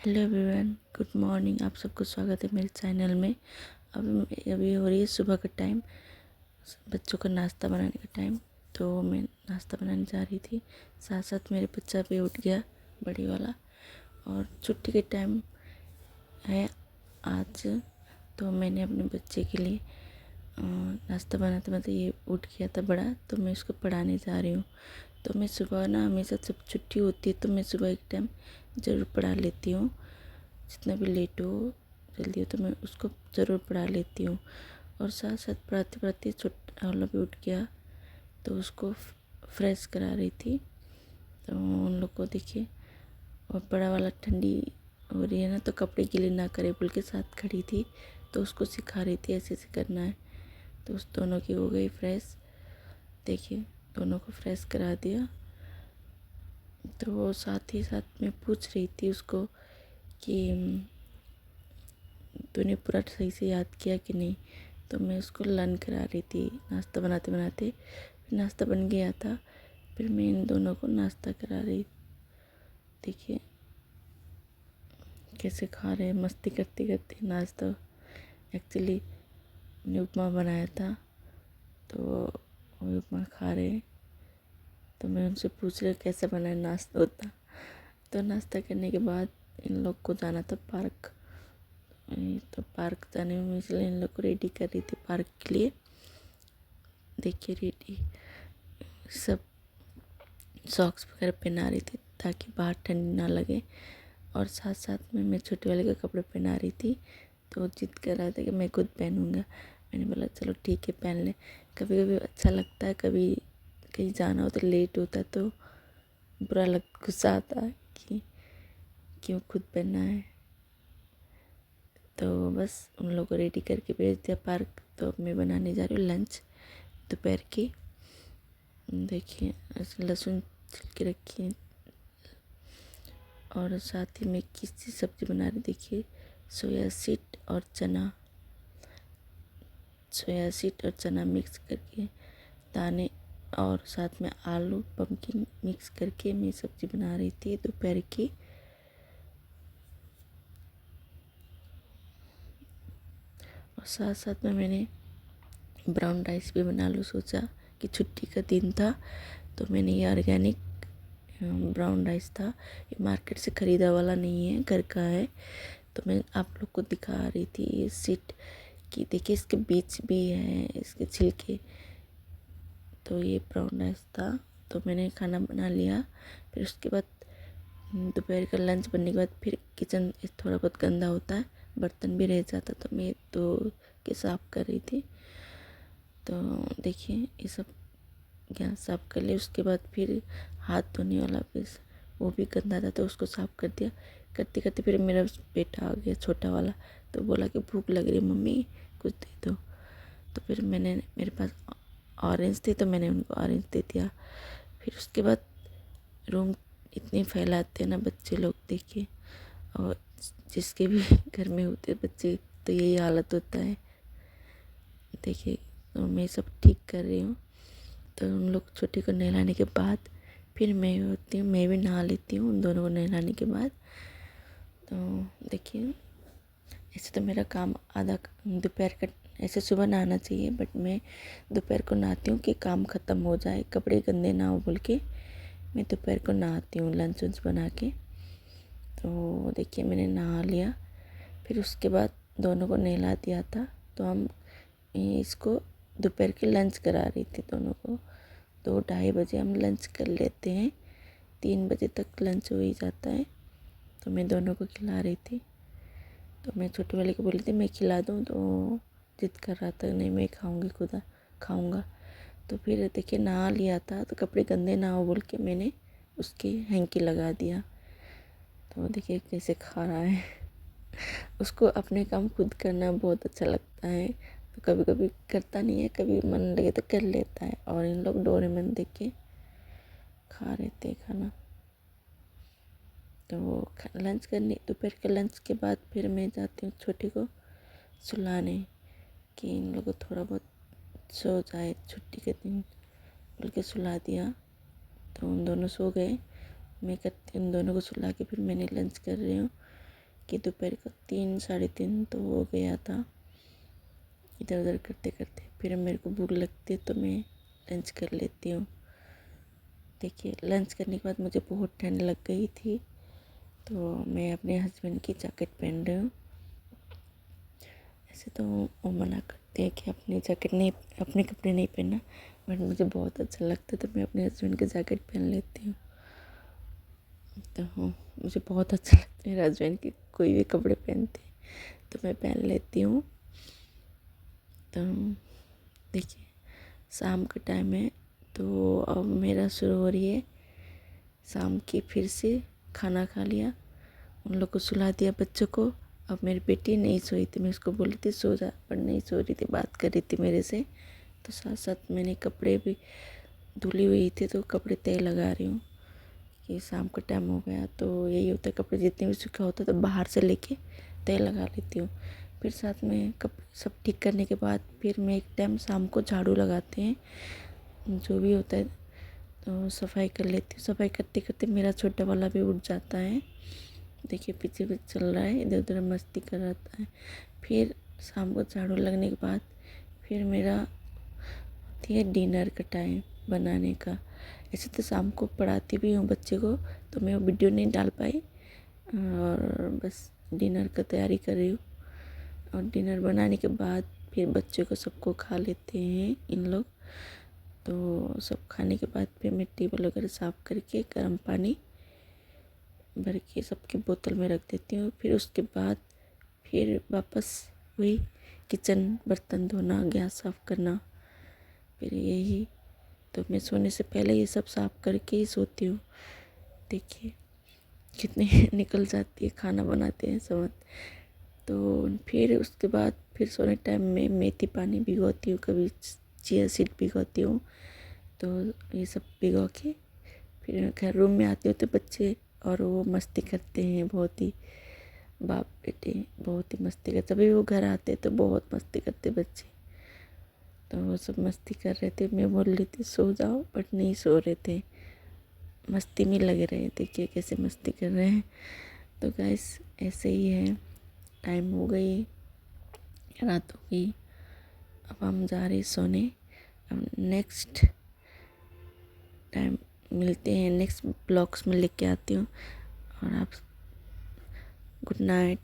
Hello everyone, good morning. आप सबको स्वागत है मेरे चैनल में। अभी हो रही है सुबह का टाइम, बच्चों का नाश्ता बनाने का टाइम। तो मैं नाश्ता बनाने जा रही थी, साथ साथ मेरे बच्चा भी उठ गया, बड़ी वाला। और छुट्टी के टाइम है आज, तो मैंने अपने बच्चे के लिए नाश्ता बनाते बनाते ये उठ गया था बड़ा, तो मैं उसको पढ़ाने जा रही हूँ। तो मैं सुबह ना, हमेशा जब छुट्टी होती है तो मैं सुबह एक टाइम ज़रूर पढ़ा लेती हूँ। जितना भी लेट हो, जल्दी हो, तो मैं उसको ज़रूर पढ़ा लेती हूँ। और साथ साथ पढ़ाते पढ़ाते छोटा वाला भी उठ गया, तो उसको फ्रेश करा रही थी। तो उन लोग को देखिए, और बड़ा वाला ठंडी हो रही है ना, तो कपड़े गीले ना करे बोल के साथ खड़ी थी, तो उसको सिखा रही थी ऐसे ऐसे करना है। तो उस दोनों की हो गई फ्रेश। देखिए, दोनों को फ्रेश करा दिया। तो वो साथ ही साथ में पूछ रही थी उसको कि तूने पूरा सही से याद किया कि नहीं। तो मैं उसको लर्न करा रही थी नाश्ता बनाते बनाते। फिर नाश्ता बन गया था, फिर मैं इन दोनों को नाश्ता करा रही। देखिए कैसे खा रहे हैं, मस्ती करते करते नाश्ता। एक्चुअली मैंने उपमा बनाया था, तो वो उपमा खा रहे हैं। तो मैं उनसे पूछ रही कैसा बना है नाश्ता होता। तो नाश्ता करने के बाद इन लोग को जाना था पार्क। तो पार्क जाने में इसलिए इन लोग को रेडी कर रही थी पार्क के लिए। देखिए रेडी सब सॉक्स वगैरह पहना रही थी ताकि बाहर ठंडी ना लगे। और साथ साथ में मैं छोटे वाले के कपड़े पहना रही थी। तो जिद कर रहा था कि मैं खुद पहनूंगा। मैंने बोला चलो ठीक है, पहन ले। कभी कभी अच्छा लगता है, कभी कहीं जाना हो तो लेट होता है तो गुस्सा आता है कि क्यों खुद पहनना है। तो बस उन लोगों को रेडी करके भेज दिया पार्क। तो अब मैं बनाने जा रही हूँ लंच दोपहर की। देखिए लहसुन छिल के रखी है, और साथ ही में किस सब्ज़ी बना रही। देखिए सोया सीड और चना मिक्स करके दाने, और साथ में आलू पम्पकिन मिक्स करके मैं सब्ज़ी बना रही थी दोपहर की। और साथ साथ में मैंने ब्राउन राइस भी बना लूँ सोचा कि छुट्टी का दिन था। तो मैंने ये ऑर्गेनिक ब्राउन राइस था, ये मार्केट से ख़रीदा वाला नहीं है, घर का है। तो मैं आप लोग को दिखा रही थी ये सीड कि देखिए इसके बीज भी हैं, इसके छिलके। तो ये ब्राउन राइस था। तो मैंने खाना बना लिया। फिर उसके बाद दोपहर का लंच बनने के बाद फिर किचन थोड़ा बहुत गंदा होता है, बर्तन भी रह जाता, तो मैं तो के साफ़ कर रही थी। तो देखिए ये सब गैस साफ़ कर लिया। उसके बाद फिर हाथ धोने वाला पीस वो भी गंदा था, तो उसको साफ़ कर दिया। करते करते फिर मेरा बेटा आ गया, छोटा वाला। तो बोला कि भूख लग रही है मम्मी, कुछ दे दो। तो फिर मेरे पास ऑरेंज थे, तो मैंने उनको ऑरेंज दे दिया। फिर उसके बाद रूम इतने फैलाते हैं ना बच्चे लोग, देखिए। और जिसके भी घर में होते बच्चे, तो यही हालत होता है। देखिए तो मैं सब ठीक कर रही हूँ। तो उन लोग छोटे को नहलाने के बाद फिर मैं होती हूँ, मैं भी नहा लेती हूँ उन दोनों को नहलाने के बाद। तो देखिए ऐसे तो मेरा काम आधा दोपहर का, ऐसे सुबह नहाना चाहिए, बट मैं दोपहर को नहाती हूँ कि काम ख़त्म हो जाए, कपड़े गंदे ना हो बोल के मैं दोपहर को नहाती हूँ लंच वंच बना के। तो देखिए मैंने नहा लिया। फिर उसके बाद दोनों को नहला दिया था। तो हम इसको दोपहर के लंच करा रही थी दोनों को। 2-2:30 बजे हम लंच कर लेते हैं, 3 बजे तक लंच हो ही जाता है। तो मैं दोनों को खिला रही थी। तो मैं छोटे वाले को बोली थी मैं खिला दूँ, तो जिद कर रहा था नहीं मैं खाऊंगी, खुद खाऊंगा। तो फिर देखिए नहा लिया था, तो कपड़े गंदे ना हो बोल के मैंने उसकी हैंकी लगा दिया। तो देखिए कैसे खा रहा है। उसको अपने काम खुद करना बहुत अच्छा लगता है। तो कभी कभी करता नहीं है, कभी मन लगे तो कर लेता है। और इन लोग डोरेमोन देख के खा रहे थे खाना। तो लंच करने, दोपहर के लंच के बाद फिर मैं जाती हूँ छोटे को सुलाने, कि इन लोगों को थोड़ा बहुत सो जाए छुट्टी के दिन बोल के सुला दिया। तो उन दोनों सो गए। मैं करती उन दोनों को सुला के फिर मैंने लंच कर रही हूँ। कि दोपहर का 3 साढ़े 3 तो हो गया था इधर उधर करते करते। फिर मेरे को भूख लगती है तो मैं लंच कर लेती हूँ। देखिए लंच करने के बाद मुझे बहुत ठंड लग गई थी, तो मैं अपने हस्बैंड की जैकेट पहन रही हूँ। ऐसे तो वो मना करते हैं कि अपनी जैकेट नहीं, अपने कपड़े नहीं पहनना, बट मुझे बहुत अच्छा लगता है तो मैं अपने हस्बैंड की जैकेट पहन लेती हूँ। तो मुझे बहुत अच्छा लगता है मेरे हस्बैंड के कोई भी कपड़े पहनते हैं तो मैं पहन लेती हूँ। तो देखिए शाम का टाइम है, तो अब मेरा शुरू हो रही है शाम की। फिर से खाना खा लिया, उन लोग को सुला दिया बच्चों को। अब मेरी बेटी नहीं सोई थी, मैं उसको बोली थी सो जा, पर नहीं सो रही थी, बात कर रही थी मेरे से। तो साथ साथ मैंने कपड़े भी धुली हुई थी तो कपड़े तय लगा रही हूँ कि शाम का टाइम हो गया। तो यही होता है, कपड़े जितने भी सूखा होता है तो बाहर से लेके तय लगा लेती हूँ। फिर साथ में कपड़े सब ठीक करने के बाद फिर मैं एक टाइम शाम को झाड़ू लगाते हैं, जो भी होता है तो सफाई कर लेती हूँ। सफाई करते करते मेरा छोटा वाला भी उठ जाता है, देखिए पीछे भी चल रहा है, इधर उधर मस्ती कर रहा है। फिर शाम को झाड़ू लगने के बाद फिर मेरा होती है डिनर का टाइम बनाने का। ऐसे तो शाम को पढ़ाती भी हूँ बच्चे को, तो मैं वो वीडियो नहीं डाल पाई, और बस डिनर का तैयारी कर रही हूँ। और डिनर बनाने के बाद फिर बच्चों को सबको खा लेते हैं इन लोग। तो सब खाने के बाद फिर मैं टेबल वगैरह साफ़ करके गर्म पानी भर के सबकी बोतल में रख देती हूँ। फिर उसके बाद फिर वापस वही किचन, बर्तन धोना, गैस साफ़ करना, फिर यही। तो मैं सोने से पहले ये सब साफ़ करके ही सोती हूँ। देखिए कितनी निकल जाती है खाना बनाते हैं समझ। तो फिर उसके बाद फिर सोने टाइम में मेथी पानी भिगोती हूँ, कभी चिया सीड भिगोती हूँ। तो ये सब भिगो के फिर घर रूम में आती हूँ तो बच्चे और वो मस्ती करते हैं बहुत ही, बाप बेटे बहुत ही मस्ती करते। तभी वो घर आते तो बहुत मस्ती करते बच्चे। तो वो सब मस्ती कर रहे थे, मैं बोल रही थी सो जाओ, बट नहीं सो रहे थे, मस्ती में लगे रहे। देखिए कैसे मस्ती कर रहे हैं। तो गाइस ऐसे ही है, टाइम हो गई, रात हो गई, अब हम जा रहे सोने। अब नेक्स्ट टाइम मिलते हैं, नेक्स्ट ब्लॉग्स में लेके आती हूँ। और आप गुड नाइट।